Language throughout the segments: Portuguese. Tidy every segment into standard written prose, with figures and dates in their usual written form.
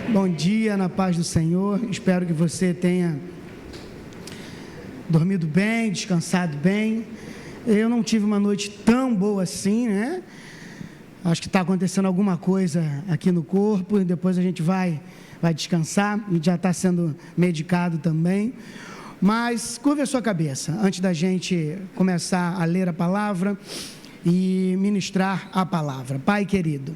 Bom dia, na paz do Senhor. Espero que você tenha dormido bem, descansado bem. Eu não tive uma noite tão boa assim, né? Acho que está acontecendo alguma coisa aqui no corpo e depois a gente vai descansar. A gente já está sendo medicado também. Mas curva a sua cabeça antes da gente começar a ler a palavra e ministrar a palavra. Pai querido,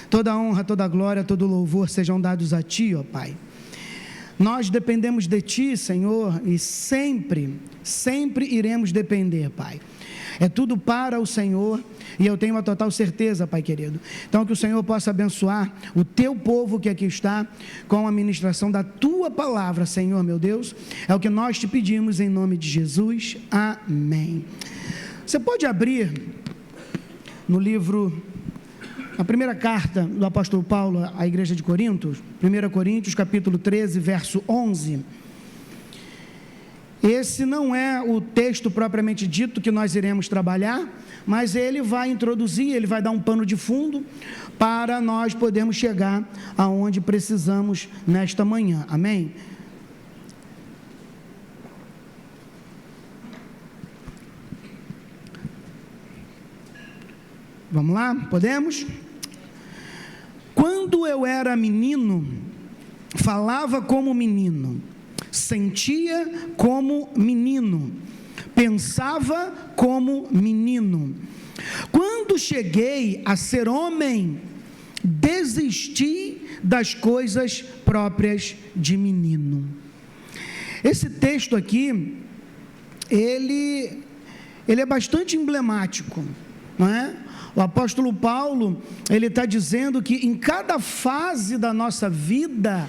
toda honra, toda glória, todo louvor sejam dados a Ti, ó Pai. Nós dependemos de Ti, Senhor, e sempre iremos depender, Pai. É tudo para o Senhor e eu tenho uma total certeza, Pai querido. Então que o Senhor possa abençoar o Teu povo que aqui está com a ministração da Tua palavra, Senhor, meu Deus. É o que nós Te pedimos em nome de Jesus. Amém. Você pode abrir no livro... A primeira carta do apóstolo Paulo à igreja de Corinto, 1 Coríntios, capítulo 13, verso 11. Esse não é o texto propriamente dito que nós iremos trabalhar, mas ele vai introduzir, ele vai dar um pano de fundo para nós podermos chegar aonde precisamos nesta manhã. Amém? Vamos lá? Podemos? Quando eu era menino, falava como menino, sentia como menino, pensava como menino. Quando cheguei a ser homem, desisti das coisas próprias de menino. Esse texto aqui, ele é bastante emblemático, não é? O apóstolo Paulo, ele está dizendo que em cada fase da nossa vida,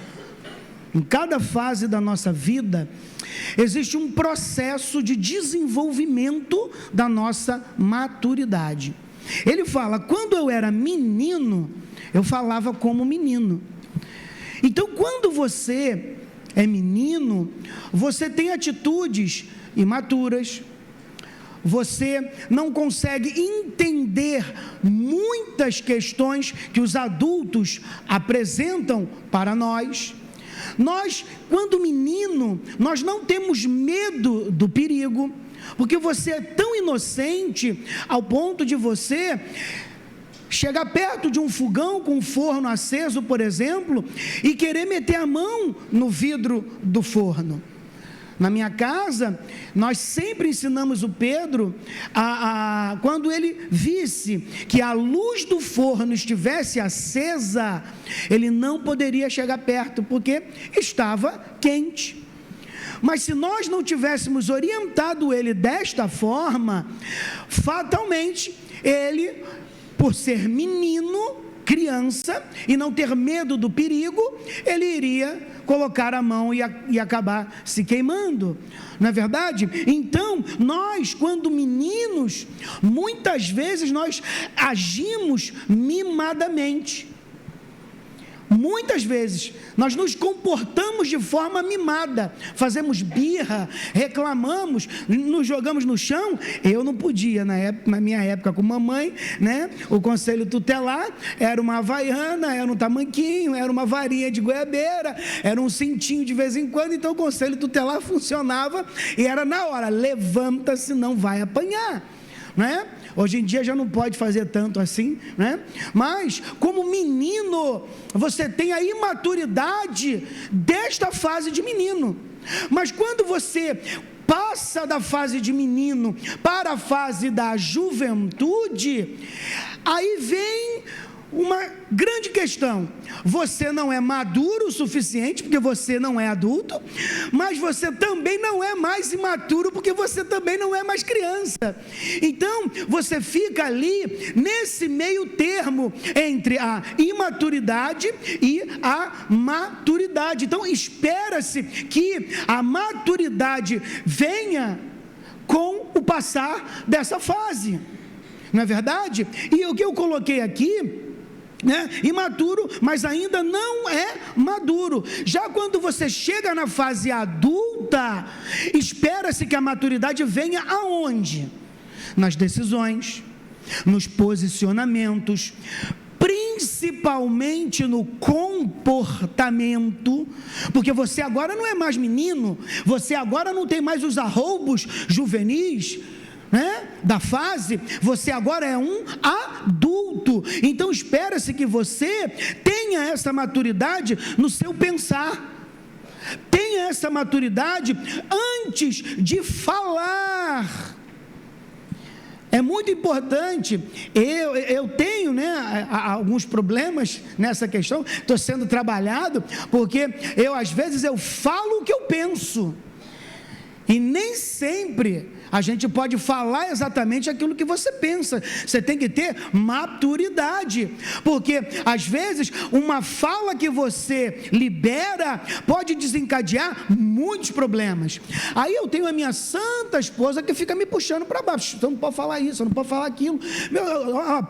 existe um processo de desenvolvimento da nossa maturidade. Ele fala, quando eu era menino, eu falava como menino. Então, quando você é menino, você tem atitudes imaturas, você não consegue entender muitas questões que os adultos apresentam para nós. Nós, quando menino, nós não temos medo do perigo, porque você é tão inocente ao ponto de você chegar perto de um fogão com um forno aceso, por exemplo, e querer meter a mão no vidro do forno. Na minha casa, nós sempre ensinamos o Pedro, quando ele visse que a luz do forno estivesse acesa, ele não poderia chegar perto, porque estava quente. Mas se nós não tivéssemos orientado ele desta forma, fatalmente, ele, por ser menino, criança, e não ter medo do perigo, ele iria colocar a mão e acabar se queimando, não é verdade? Então, nós, quando meninos, muitas vezes nós agimos mimadamente. Muitas vezes nós nos comportamos de forma mimada, fazemos birra, reclamamos, nos jogamos no chão. Eu não podia, na minha época com mamãe, né? O conselho tutelar era uma havaiana, era um tamanquinho, era uma varinha de goiabeira, era um cintinho de vez em quando. Então o conselho tutelar funcionava e era na hora, levanta, senão vai apanhar, né? Hoje em dia já não pode fazer tanto assim, né? Mas como menino, você tem a imaturidade desta fase de menino. Mas quando você passa da fase de menino para a fase da juventude, aí vem uma grande questão. Você não é maduro o suficiente, porque você não é adulto, mas você também não é mais imaturo, porque você também não é mais criança. Então, você fica ali, nesse meio termo, entre a imaturidade e a maturidade. Então, espera-se que a maturidade venha com o passar dessa fase, não é verdade? E o que eu coloquei aqui, né? Imaturo, mas ainda não é maduro. Já quando você chega na fase adulta, espera-se que a maturidade venha aonde? Nas decisões, nos posicionamentos, principalmente no comportamento, porque você agora não é mais menino, você agora não tem mais os arroubos juvenis, da fase, você agora é um adulto. Então espera-se que você tenha essa maturidade no seu pensar, tenha essa maturidade antes de falar. É muito importante. Eu tenho alguns problemas nessa questão, estou sendo trabalhado, porque às vezes eu falo o que eu penso, e nem sempre a gente pode falar exatamente aquilo que você pensa. Você tem que ter maturidade, porque às vezes uma fala que você libera pode desencadear muitos problemas. Aí eu tenho a minha santa esposa que fica me puxando para baixo: você não pode falar isso, você não pode falar aquilo.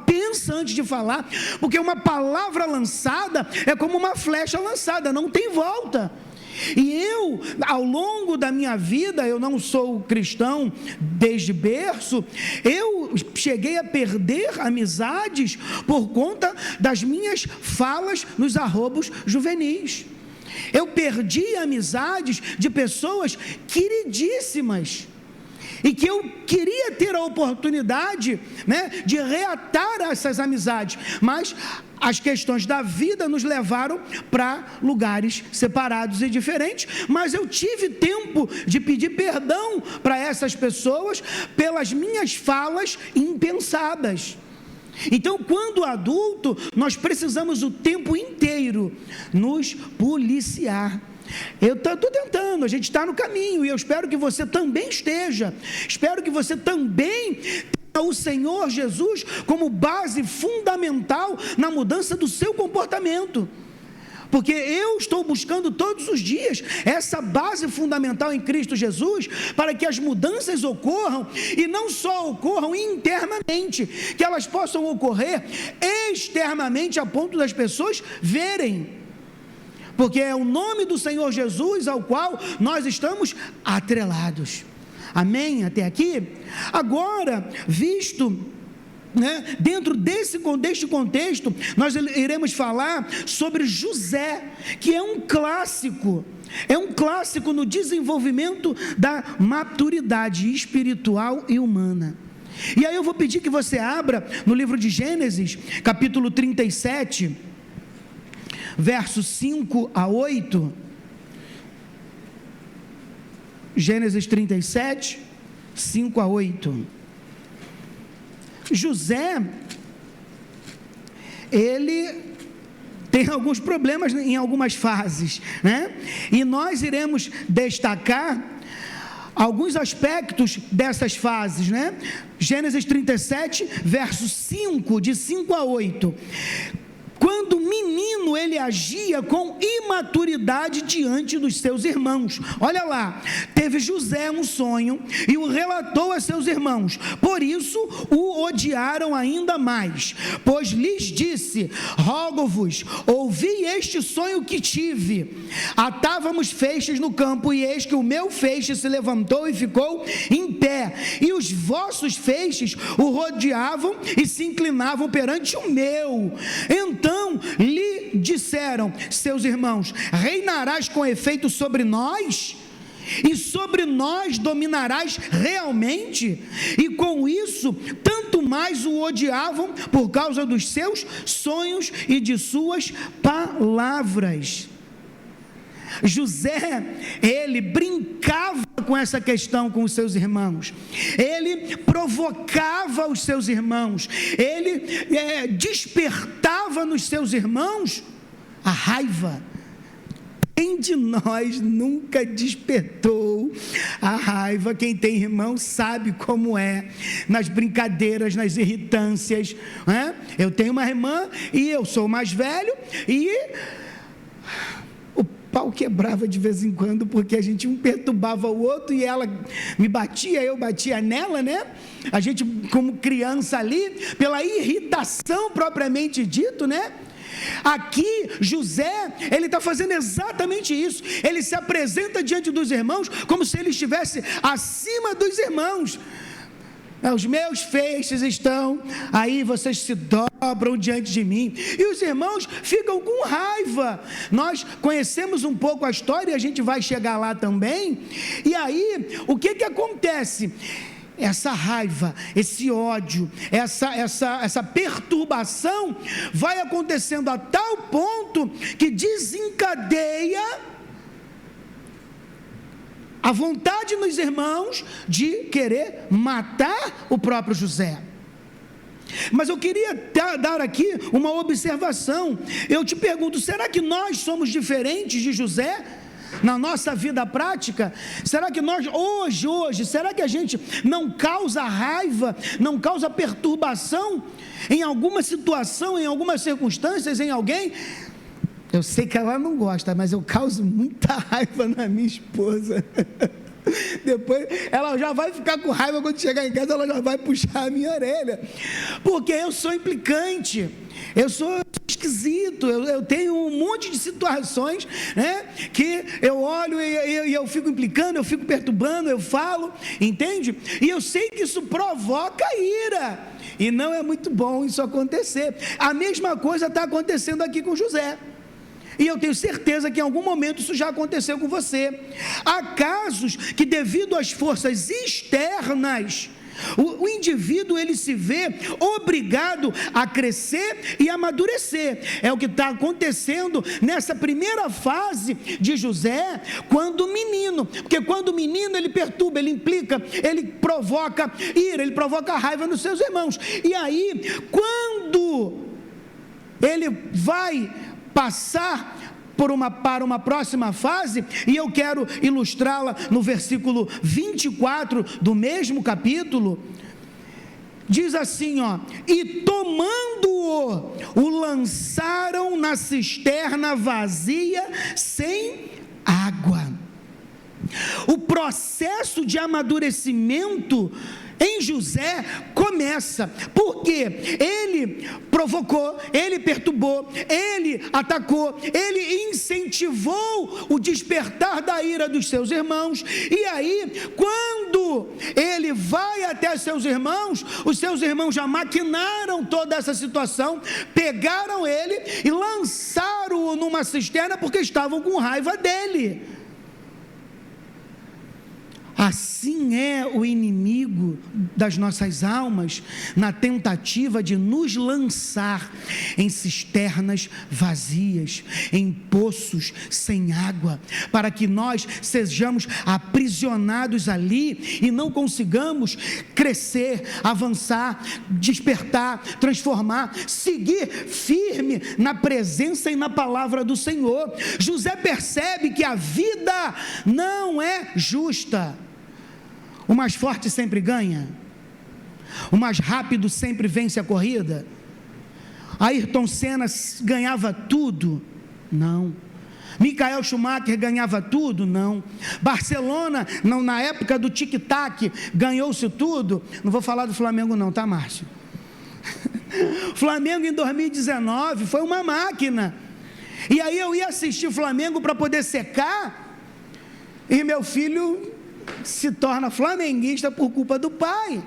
Pensa antes de falar, porque uma palavra lançada é como uma flecha lançada, não tem volta. E eu, ao longo da minha vida, eu não sou cristão desde berço, eu cheguei a perder amizades por conta das minhas falas nos arroubos juvenis. Eu perdi amizades de pessoas queridíssimas, e que eu queria ter a oportunidade de reatar essas amizades, mas as questões da vida nos levaram para lugares separados e diferentes. Mas eu tive tempo de pedir perdão para essas pessoas pelas minhas falas impensadas. Então, quando adulto, nós precisamos o tempo inteiro nos policiar. Eu estou tentando, a gente está no caminho, e eu espero que você também esteja. Espero que você também tenha o Senhor Jesus como base fundamental na mudança do seu comportamento, porque eu estou buscando todos os dias essa base fundamental em Cristo Jesus, para que as mudanças ocorram, e não só ocorram internamente, que elas possam ocorrer externamente, a ponto das pessoas verem, porque é o nome do Senhor Jesus ao qual nós estamos atrelados. Amém? Até aqui? Agora, visto dentro deste contexto, nós iremos falar sobre José, que é um clássico no desenvolvimento da maturidade espiritual e humana. E aí eu vou pedir que você abra no livro de Gênesis, capítulo 37, versos 5 a 8, Gênesis 37, 5 a 8. José, ele tem alguns problemas em algumas fases, e nós iremos destacar alguns aspectos dessas fases, Gênesis 37, versos 5, de 5 a 8. Quando menino, ele agia com imaturidade diante dos seus irmãos. Olha lá, teve José um sonho e o relatou a seus irmãos, por isso o odiaram ainda mais, pois lhes disse: rogo-vos, ouvi este sonho que tive. Atávamos feixes no campo, e eis que o meu feixe se levantou e ficou em pé, e os vossos feixes o rodeavam e se inclinavam perante o meu. Então lhe disseram seus irmãos: reinarás com efeito sobre nós? E sobre nós dominarás realmente? E com isso, tanto mais o odiavam por causa dos seus sonhos e de suas palavras. José, ele brincava com essa questão com os seus irmãos, ele provocava os seus irmãos, ele despertava nos seus irmãos a raiva. Quem de nós nunca despertou a raiva? Quem tem irmão sabe como é, nas brincadeiras, nas irritâncias, Eu tenho uma irmã e eu sou mais velho, e o pau quebrava de vez em quando, porque a gente um perturbava o outro, e ela me batia, eu batia nela, a gente como criança ali, pela irritação propriamente dito, Aqui José, ele está fazendo exatamente isso. Ele se apresenta diante dos irmãos como se ele estivesse acima dos irmãos. Os meus feixes estão aí, vocês se dobram diante de mim. E os irmãos ficam com raiva. Nós conhecemos um pouco a história e a gente vai chegar lá também. E aí, o que acontece? Essa raiva, esse ódio, essa perturbação vai acontecendo a tal ponto que desencadeia a vontade nos irmãos de querer matar o próprio José. Mas eu queria dar aqui uma observação. Eu te pergunto, será que nós somos diferentes de José na nossa vida prática? Será que nós hoje, será que a gente não causa raiva, não causa perturbação em alguma situação, em algumas circunstâncias, em alguém? Eu sei que ela não gosta, mas eu causo muita raiva na minha esposa. Depois ela já vai ficar com raiva quando chegar em casa, ela já vai puxar a minha orelha, porque eu sou implicante, eu sou esquisito, eu tenho um monte de situações, né, que eu olho e eu fico implicando, eu fico perturbando, eu falo, entende? E eu sei que isso provoca ira, e não é muito bom isso acontecer. A mesma coisa está acontecendo aqui com José. E eu tenho certeza que em algum momento isso já aconteceu com você. Há casos que, devido às forças externas, o indivíduo ele se vê obrigado a crescer e amadurecer. É o que está acontecendo nessa primeira fase de José, quando menino. Porque quando menino ele perturba, ele implica, ele provoca ira, ele provoca raiva nos seus irmãos. E aí, quando ele vai passar para uma próxima fase, e eu quero ilustrá-la no versículo 24 do mesmo capítulo, diz assim, e tomando-o, o lançaram na cisterna vazia, sem água. O processo de amadurecimento em José começa, porque ele provocou, ele perturbou, ele atacou, ele incentivou o despertar da ira dos seus irmãos, e aí, quando ele vai até seus irmãos, os seus irmãos já maquinaram toda essa situação, pegaram ele e lançaram-o numa cisterna, porque estavam com raiva dele. Assim é o inimigo das nossas almas, na tentativa de nos lançar em cisternas vazias, em poços sem água, para que nós sejamos aprisionados ali e não consigamos crescer, avançar, despertar, transformar, seguir firme na presença e na palavra do Senhor. José percebe que a vida não é justa. O mais forte sempre ganha, o mais rápido sempre vence a corrida. Ayrton Senna ganhava tudo? Não. Michael Schumacher ganhava tudo? Não. Barcelona, não, na época do tic-tac, ganhou-se tudo? Não vou falar do Flamengo não, tá, Márcio? Flamengo em 2019 foi uma máquina, e aí eu ia assistir o Flamengo para poder secar, e meu filho se torna flamenguista por culpa do pai.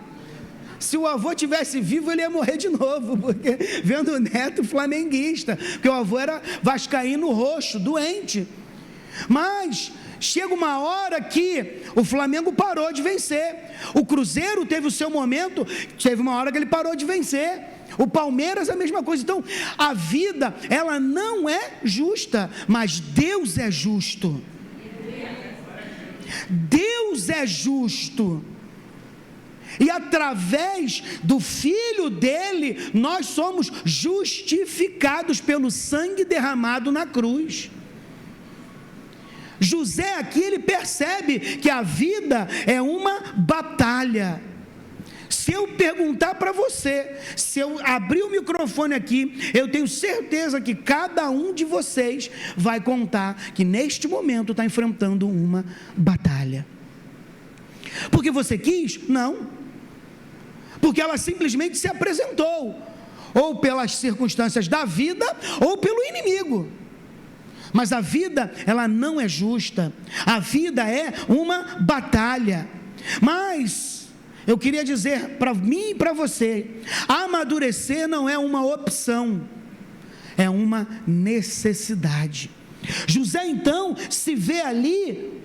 Se o avô tivesse vivo, ele ia morrer de novo, porque vendo o neto flamenguista, porque o avô era vascaíno roxo, doente. Mas chega uma hora que o Flamengo parou de vencer, o Cruzeiro teve o seu momento, teve uma hora que ele parou de vencer, o Palmeiras a mesma coisa. Então a vida, ela não é justa, mas Deus é justo. Deus é justo, e através do Filho dele, nós somos justificados pelo sangue derramado na cruz. José aqui, ele percebe que a vida é uma batalha. Se eu perguntar para você, se eu abrir o microfone aqui, eu tenho certeza que cada um de vocês vai contar que neste momento está enfrentando uma batalha. Porque você quis? Não. Porque ela simplesmente se apresentou, ou pelas circunstâncias da vida, ou pelo inimigo. Mas a vida, ela não é justa. A vida é uma batalha. Mas eu queria dizer para mim e para você: amadurecer não é uma opção, é uma necessidade. José então se vê ali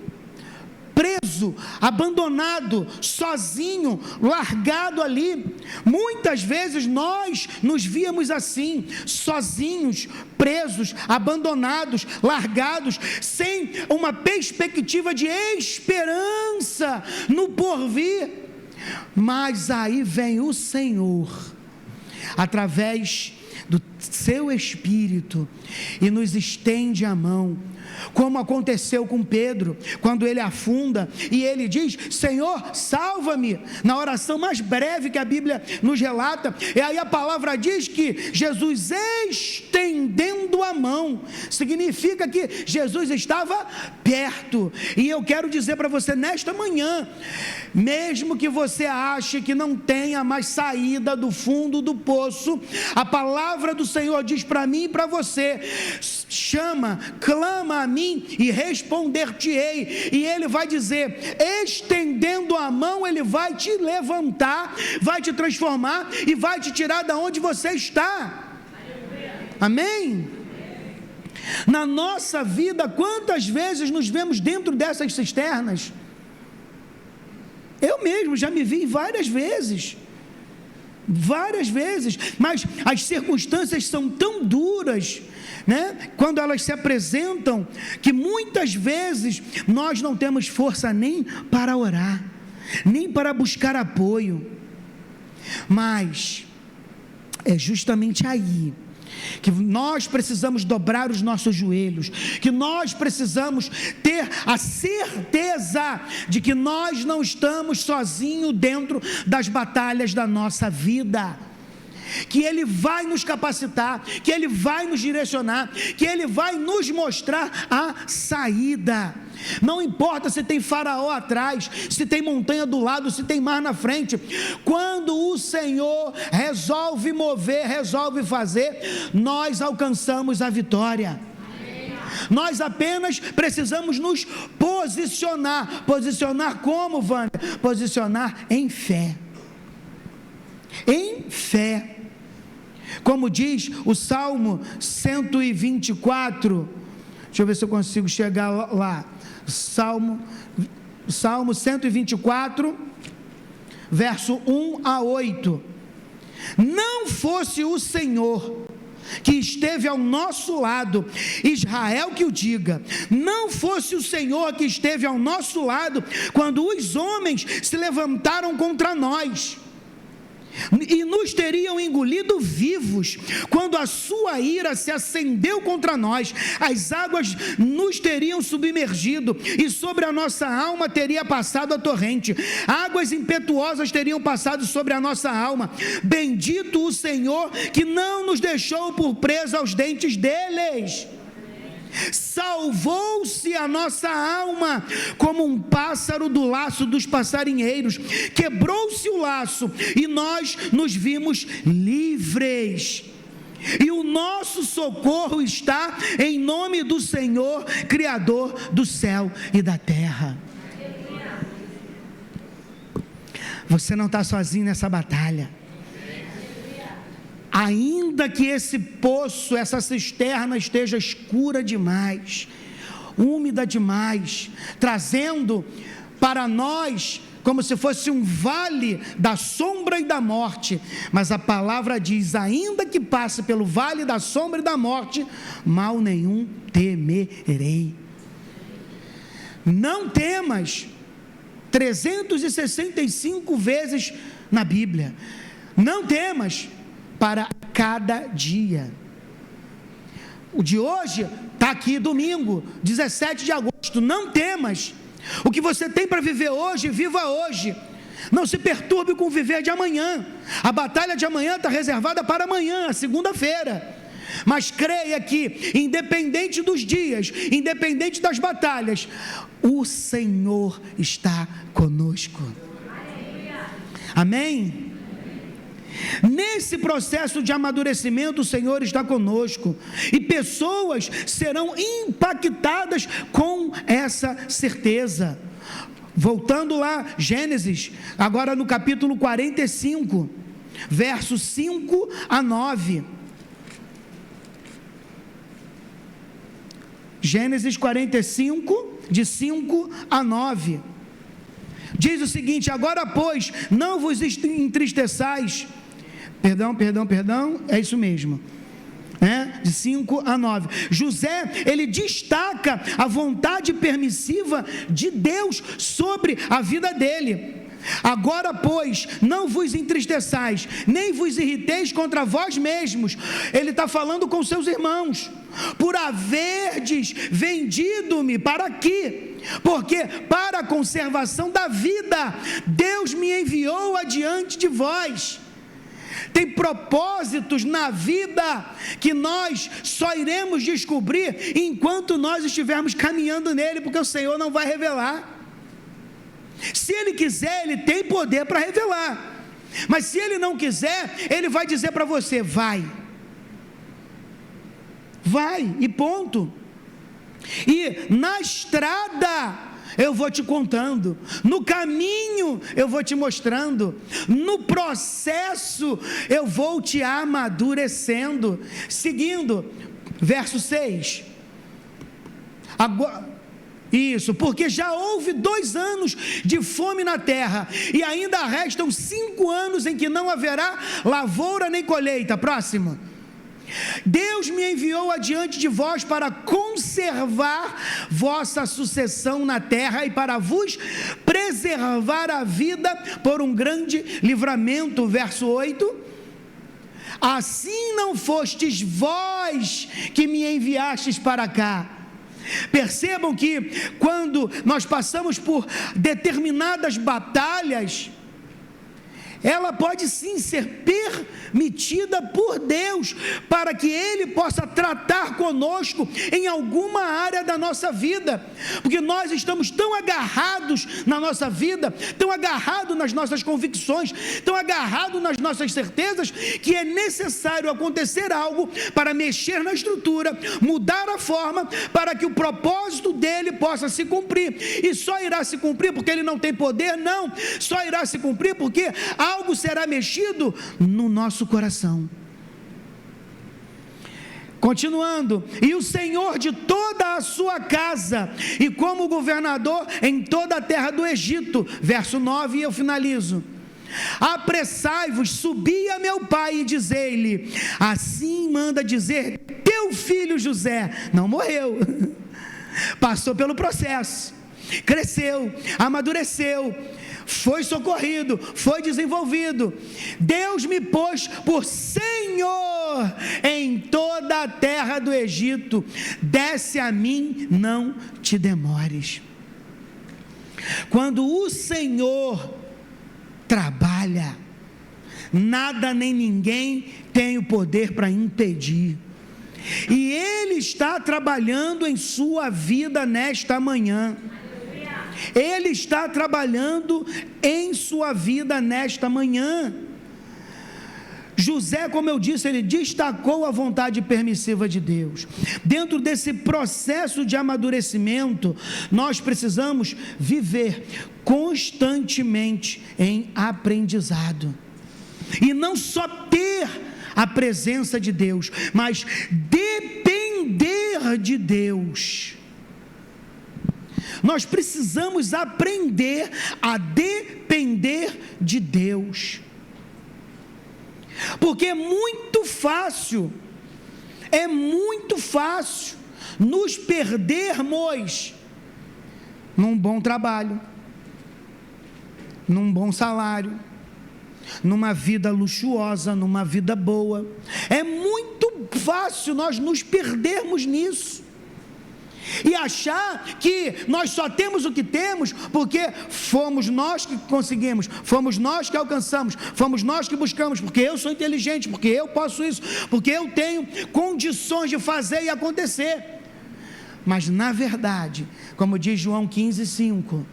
preso, abandonado, sozinho, largado ali. Muitas vezes nós nos víamos assim, sozinhos, presos, abandonados, largados, sem uma perspectiva de esperança no porvir. Mas aí vem o Senhor, através do seu Espírito, e nos estende a mão, como aconteceu com Pedro, quando ele afunda, e ele diz: Senhor, salva-me, na oração mais breve que a Bíblia nos relata. E aí a palavra diz que Jesus, estendendo a mão, significa que Jesus estava perto. E eu quero dizer para você nesta manhã, mesmo que você ache que não tenha mais saída do fundo do poço, a palavra do Senhor diz para mim e para você: chama, clama a mim e responder-te-ei. E Ele vai dizer, estendendo a mão, Ele vai te levantar, vai te transformar e vai te tirar da onde você está. Amém? Na nossa vida, quantas vezes nos vemos dentro dessas cisternas? Eu mesmo já me vi várias vezes, mas as circunstâncias são tão duras, né? Quando elas se apresentam, que muitas vezes nós não temos força nem para orar, nem para buscar apoio. Mas é justamente aí que nós precisamos dobrar os nossos joelhos, que nós precisamos ter a certeza de que nós não estamos sozinhos dentro das batalhas da nossa vida, que Ele vai nos capacitar, que Ele vai nos direcionar, que Ele vai nos mostrar a saída. Não importa se tem Faraó atrás, se tem montanha do lado, se tem mar na frente, quando o Senhor resolve mover, resolve fazer, nós alcançamos a vitória. Nós apenas precisamos nos posicionar. Posicionar como, Wanda? Posicionar em fé. Em fé. Como diz o Salmo 124, deixa eu ver se eu consigo chegar lá. Salmo 124, verso 1 a 8. Não fosse o Senhor que esteve ao nosso lado, Israel que o diga, não fosse o Senhor que esteve ao nosso lado, quando os homens se levantaram contra nós, e nos teriam engolido vivos, quando a sua ira se acendeu contra nós, as águas nos teriam submergido, e sobre a nossa alma teria passado a torrente, águas impetuosas teriam passado sobre a nossa alma. Bendito o Senhor, que não nos deixou por presa aos dentes deles. Salvou-se a nossa alma como um pássaro do laço dos passarinheiros. Quebrou-se o laço e nós nos vimos livres. E o nosso socorro está em nome do Senhor, Criador do céu e da terra. Você não está sozinho nessa batalha. Ainda que esse poço, essa cisterna esteja escura demais, úmida demais, trazendo para nós como se fosse um vale da sombra e da morte, mas a palavra diz: ainda que passe pelo vale da sombra e da morte, mal nenhum temerei. Não temas, 365 vezes na Bíblia, não temas, para cada dia. O de hoje está aqui, domingo, 17 de agosto. Não temas. O que você tem para viver hoje, viva hoje. Não se perturbe com o viver de amanhã. A batalha de amanhã está reservada para amanhã, segunda-feira. Mas creia que, independente dos dias, independente das batalhas, o Senhor está conosco. Amém? Nesse processo de amadurecimento, o Senhor está conosco, e pessoas serão impactadas com essa certeza. Voltando lá, Gênesis, agora no capítulo 45, versos 5 a 9. Gênesis 45, de 5 a 9. Diz o seguinte: agora, pois, não vos entristeçais. Perdão, é isso mesmo. De 5 a 9. José, ele destaca a vontade permissiva de Deus sobre a vida dele. Agora, pois, não vos entristeçais, nem vos irriteis contra vós mesmos. Ele está falando com seus irmãos. Por haverdes vendido-me para aqui, porque para a conservação da vida, Deus me enviou adiante de vós. Tem propósitos na vida que nós só iremos descobrir enquanto nós estivermos caminhando nele, porque o Senhor não vai revelar. Se Ele quiser, Ele tem poder para revelar, mas se Ele não quiser, Ele vai dizer para você: vai, e ponto. E na estrada eu vou te contando, no caminho eu vou te mostrando, no processo eu vou te amadurecendo. Seguindo, verso 6. Agora, isso, porque já houve 2 anos de fome na terra, e ainda restam 5 anos em que não haverá lavoura nem colheita. Próximo. Deus me enviou adiante de vós para conservar vossa sucessão na terra e para vos preservar a vida por um grande livramento. Verso 8. Assim não fostes vós que me enviastes para cá. Percebam que quando nós passamos por determinadas batalhas, ela pode sim ser permitida por Deus, para que Ele possa tratar conosco em alguma área da nossa vida, porque nós estamos tão agarrados na nossa vida, tão agarrados nas nossas convicções, tão agarrados nas nossas certezas, que é necessário acontecer algo para mexer na estrutura, mudar a forma, para que o propósito dele possa se cumprir. E só irá se cumprir porque ele não tem poder? Não, só irá se cumprir porque algo será mexido no nosso coração. Continuando, e o Senhor de toda a sua casa, e como governador em toda a terra do Egito. Verso 9, e eu finalizo. Apressai-vos, subi a meu pai e dizei-lhe: assim manda dizer teu filho José. Não morreu, passou pelo processo, cresceu, amadureceu, foi socorrido, foi desenvolvido. Deus me pôs por Senhor em toda a terra do Egito. Desce a mim, não te demores. Quando o Senhor trabalha, nada nem ninguém tem o poder para impedir. E Ele está trabalhando em sua vida nesta manhã. Ele está trabalhando em sua vida nesta manhã. José, como eu disse, ele destacou a vontade permissiva de Deus. Dentro desse processo de amadurecimento, nós precisamos viver constantemente em aprendizado. E não só ter a presença de Deus, mas depender de Deus. Nós precisamos aprender a depender de Deus, porque é muito fácil nos perdermos num bom trabalho, num bom salário, numa vida luxuosa, numa vida boa. É muito fácil nós nos perdermos nisso e achar que nós só temos o que temos porque fomos nós que conseguimos, fomos nós que alcançamos, fomos nós que buscamos, porque eu sou inteligente, porque eu posso isso, porque eu tenho condições de fazer e acontecer. Mas na verdade, como diz João 15:5,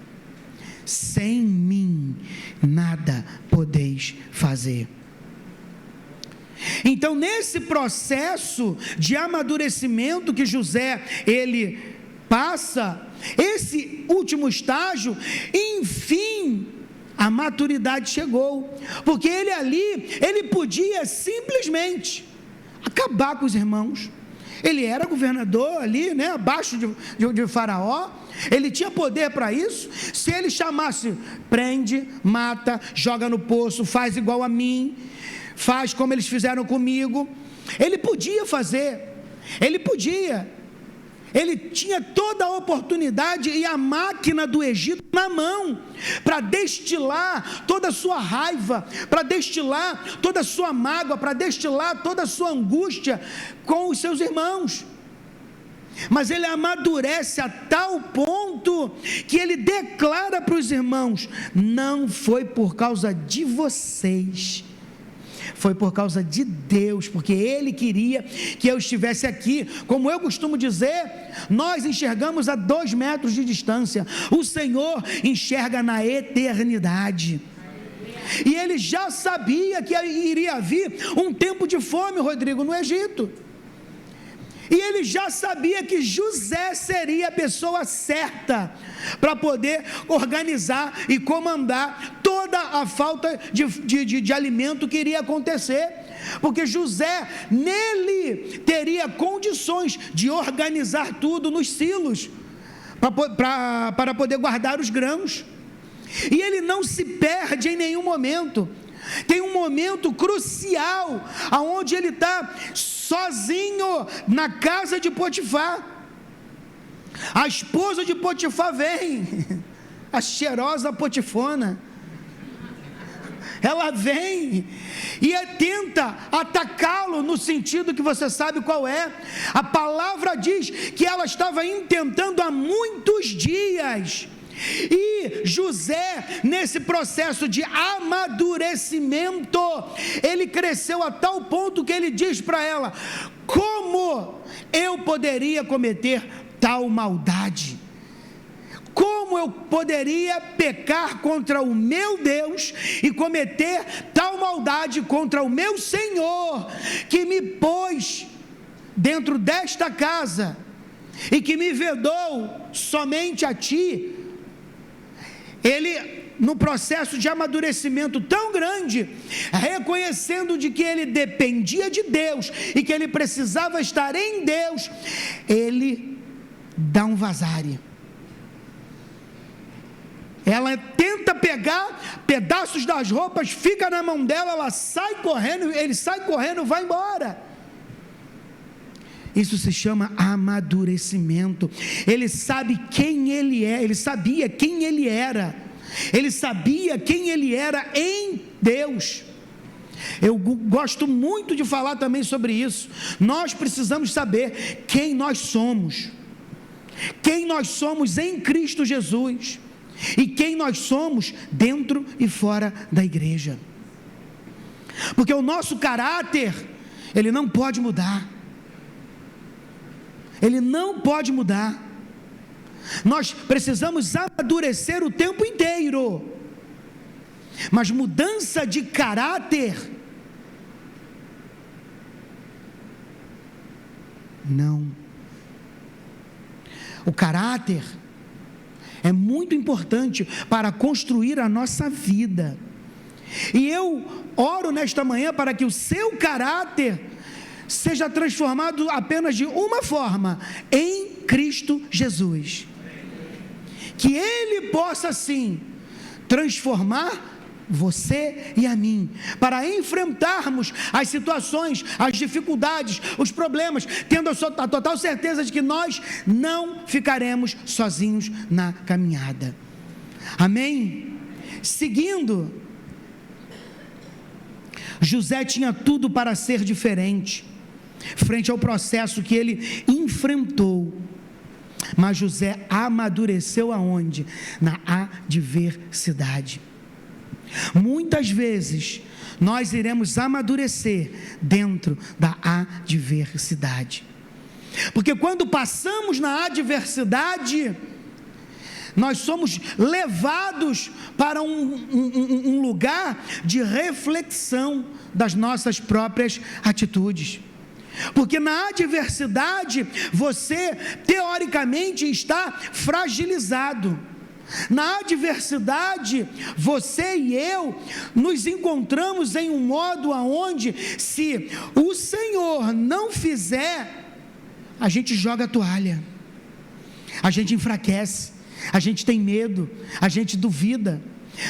sem mim nada podeis fazer. Então, nesse processo de amadurecimento que José, ele passa esse último estágio, enfim, a maturidade chegou, porque ele podia simplesmente acabar com os irmãos. Ele era governador ali, né, abaixo de Faraó, ele tinha poder para isso. Se ele chamasse, prende, mata, joga no poço, faz igual a mim, faz como eles fizeram comigo, ele podia fazer, ele tinha toda a oportunidade e a máquina do Egito na mão, para destilar toda a sua raiva, para destilar toda a sua mágoa, para destilar toda a sua angústia com os seus irmãos. Mas ele amadurece a tal ponto que ele declara para os irmãos: não foi por causa de vocês, foi por causa de Deus, porque Ele queria que eu estivesse aqui. Como eu costumo dizer, nós enxergamos a 2 metros de distância, o Senhor enxerga na eternidade. E Ele já sabia que iria vir um tempo de fome, Rodrigo, no Egito. E ele já sabia que José seria a pessoa certa para poder organizar e comandar toda a falta de alimento que iria acontecer, porque José, nele, teria condições de organizar tudo nos silos, para poder guardar os grãos. E ele não se perde em nenhum momento. Tem um momento crucial, aonde ele está sozinho na casa de Potifar. A esposa de Potifar vem, a cheirosa Potifona, ela vem e tenta atacá-lo, no sentido que você sabe qual é. A palavra diz que ela estava intentando há muitos dias. E José, nesse processo de amadurecimento, ele cresceu a tal ponto que ele diz para ela: como eu poderia cometer tal maldade? Como eu poderia pecar contra o meu Deus e cometer tal maldade contra o meu Senhor, que me pôs dentro desta casa e que me vedou somente a ti? Ele, no processo de amadurecimento tão grande, reconhecendo de que ele dependia de Deus e que ele precisava estar em Deus, ele dá um vazare. Ela tenta pegar pedaços das roupas, fica na mão dela, ela sai correndo, ele sai correndo, vai embora. Isso se chama amadurecimento. Ele sabe quem ele é, ele sabia quem ele era, ele sabia quem ele era em Deus. Eu gosto muito de falar também sobre isso. Nós precisamos saber quem nós somos em Cristo Jesus, e quem nós somos dentro e fora da igreja, porque o nosso caráter, ele não pode mudar. Ele não pode mudar. Nós precisamos amadurecer o tempo inteiro, mas mudança de caráter, não. O caráter é muito importante para construir a nossa vida, e eu oro nesta manhã para que o seu caráter seja transformado apenas de uma forma: em Cristo Jesus. Que Ele possa sim transformar você e a mim, para enfrentarmos as situações, as dificuldades, os problemas, tendo a total certeza de que nós não ficaremos sozinhos na caminhada. Amém? Seguindo, José tinha tudo para ser diferente frente ao processo que ele enfrentou, mas José amadureceu aonde? Na adversidade. Muitas vezes nós iremos amadurecer dentro da adversidade, porque quando passamos na adversidade, nós somos levados para um lugar de reflexão das nossas próprias atitudes. Porque na adversidade você teoricamente está fragilizado. Na adversidade, você e eu nos encontramos em um modo aonde, se o Senhor não fizer, a gente joga a toalha, a gente enfraquece, a gente tem medo, a gente duvida.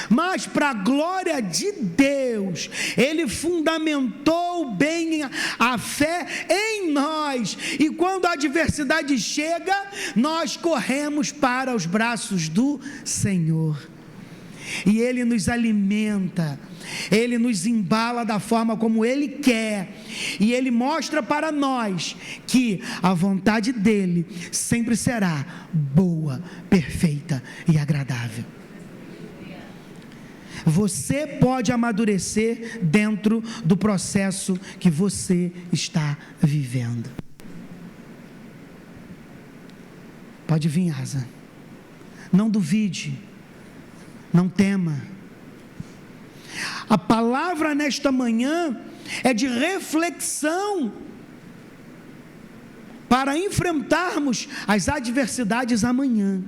Mas para a glória de Deus, Ele fundamentou bem a fé em nós, e quando a adversidade chega, nós corremos para os braços do Senhor, e Ele nos alimenta, Ele nos embala da forma como Ele quer, e Ele mostra para nós que a vontade dEle sempre será boa, perfeita e agradável. Você pode amadurecer dentro do processo que você está vivendo. Pode vir, Asa. Não duvide, não tema. A palavra nesta manhã é de reflexão para enfrentarmos as adversidades amanhã.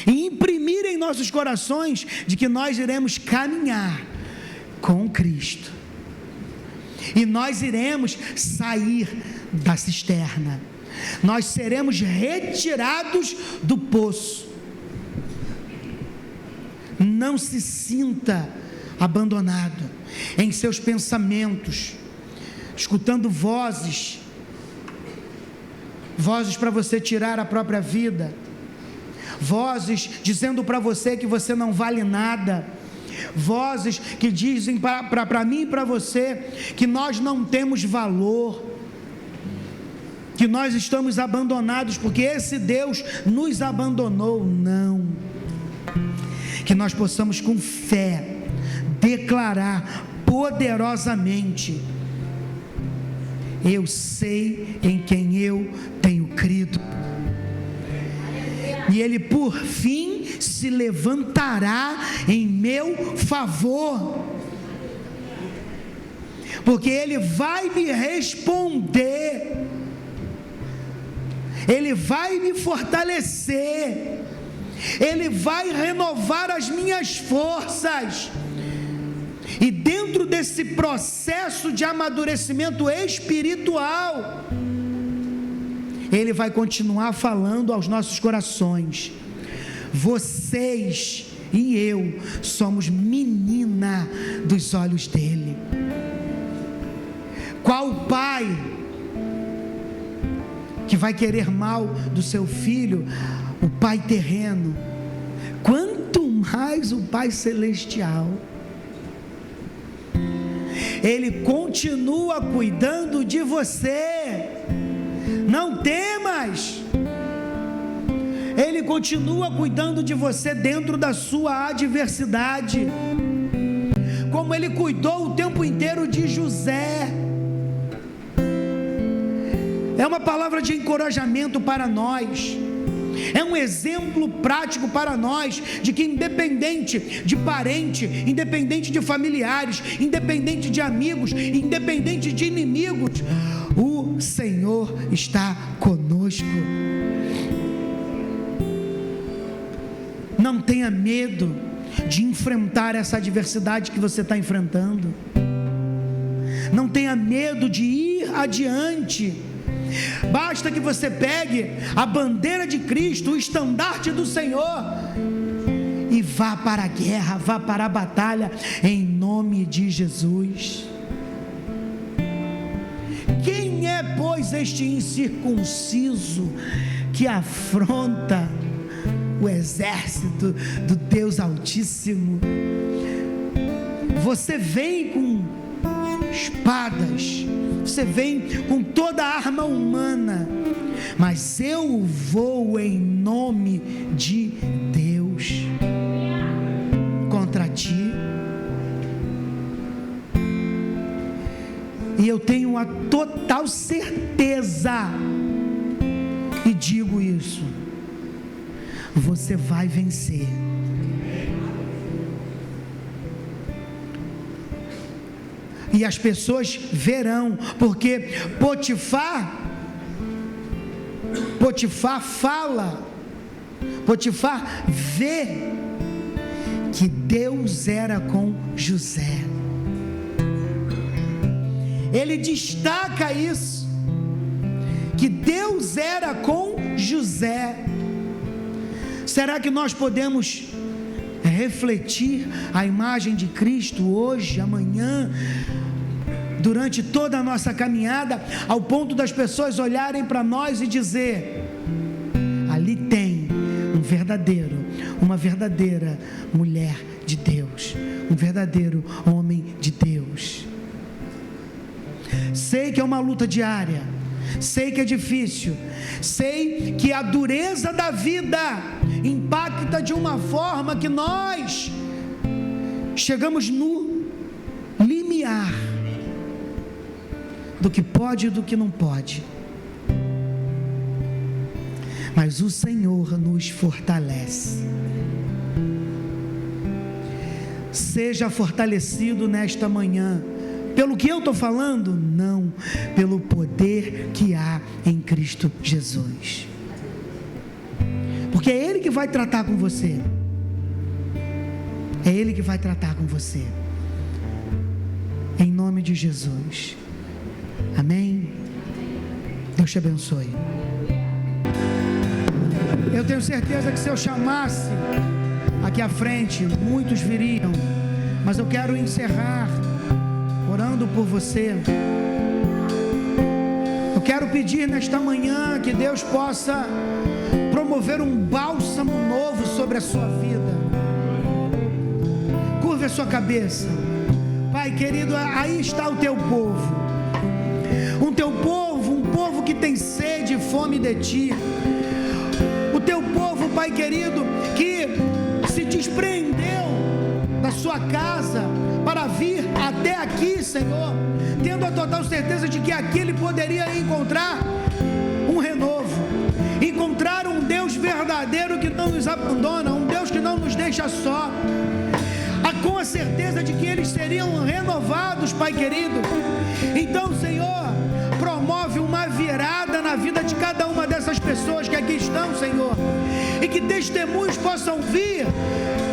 E imprimir em nossos corações de que nós iremos caminhar com Cristo, e nós iremos sair da cisterna, nós seremos retirados do poço. Não se sinta abandonado em seus pensamentos, escutando vozes para você tirar a própria vida, vozes dizendo para você que você não vale nada, vozes que dizem para mim e para você que nós não temos valor, que nós estamos abandonados porque esse Deus nos abandonou. Não, que nós possamos com fé declarar poderosamente: eu sei em quem eu tenho crido, e Ele por fim se levantará em meu favor, porque Ele vai me responder, Ele vai me fortalecer, Ele vai renovar as minhas forças. E dentro desse processo de amadurecimento espiritual, Ele vai continuar falando aos nossos corações: vocês e eu somos menina dos olhos dEle. Qual pai que vai querer mal do seu filho? O Pai terreno, quanto mais o Pai celestial. Ele continua cuidando de você. Não temas. Ele continua cuidando de você dentro da sua adversidade, como Ele cuidou o tempo inteiro de José. É uma palavra de encorajamento para nós, é um exemplo prático para nós, de que independente de parente, independente de familiares, independente de amigos, independente de inimigos, o Senhor está conosco. Não tenha medo de enfrentar essa adversidade que você está enfrentando. Não tenha medo de ir adiante. Basta que você pegue a bandeira de Cristo, o estandarte do Senhor, e vá para a guerra, vá para a batalha, em nome de Jesus. Quem é, pois, este incircunciso que afronta o exército do Deus Altíssimo? Você vem com espadas, você vem com toda a arma humana, mas eu vou em nome de Deus contra ti. E eu tenho a total certeza, e digo isso: você vai vencer. e as pessoas verão, porque Potifar fala, Potifar vê que Deus era com José. Ele destaca isso, que Deus era com José. Será que nós podemos refletir a imagem de Cristo hoje, amanhã, durante toda a nossa caminhada, ao ponto das pessoas olharem para nós e dizer: ali tem uma verdadeira mulher de Deus, um verdadeiro homem de Deus. Sei que é uma luta diária, sei que é difícil, sei que a dureza da vida impacta de uma forma que nós chegamos no limiar do que pode e do que não pode, mas o Senhor nos fortalece. Seja fortalecido nesta manhã, pelo que eu estou falando? Não, pelo poder que há em Cristo Jesus, porque é Ele que vai tratar com você, é Ele que vai tratar com você, em nome de Jesus, amém? Deus te abençoe. Eu tenho certeza que se eu chamasse aqui à frente, muitos viriam, mas eu quero encerrar orando por você. Eu quero pedir nesta manhã que Deus possa promover um bálsamo novo sobre a sua vida. Curve a sua cabeça. Pai querido, aí está o teu povo, um povo que tem sede e fome de Ti, o teu povo, Pai querido, que se despreendeu da sua casa para vir até aqui, Senhor, tendo a total certeza de que aqui ele poderia encontrar um renovo, encontrar um Deus verdadeiro que não nos abandona, um Deus que não nos deixa só, com a certeza de que eles seriam renovados, Pai querido. Então, Senhor, promove uma virada na vida de cada uma dessas pessoas que aqui estão, Senhor, e que testemunhos possam vir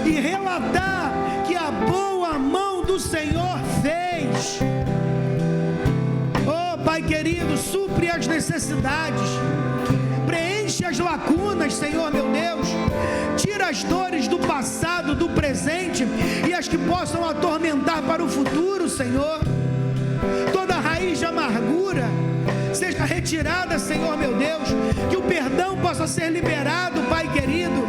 e relatar que a boa mão do Senhor fez. Oh, Pai querido, supre as necessidades, preenche as lacunas, Senhor meu Deus, tira as dores do passado, do presente e as que possam atormentar para o futuro, Senhor. Toda raiz de amargura seja retirada, Senhor meu Deus, que o perdão possa ser liberado, Pai querido,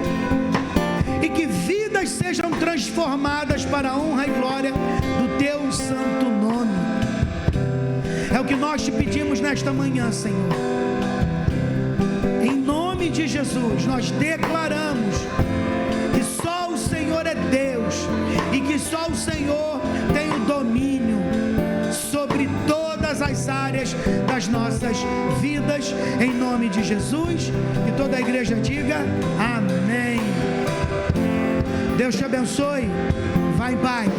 e que vidas sejam transformadas para a honra e glória do Teu santo nome. É o que nós te pedimos nesta manhã, Senhor. Em nome de Jesus, nós declaramos que só o Senhor é Deus e que só o Senhor tem o domínio sobre todas as áreas das nossas vidas, em nome de Jesus. E toda a igreja diga amém. Deus te abençoe. Vá em paz.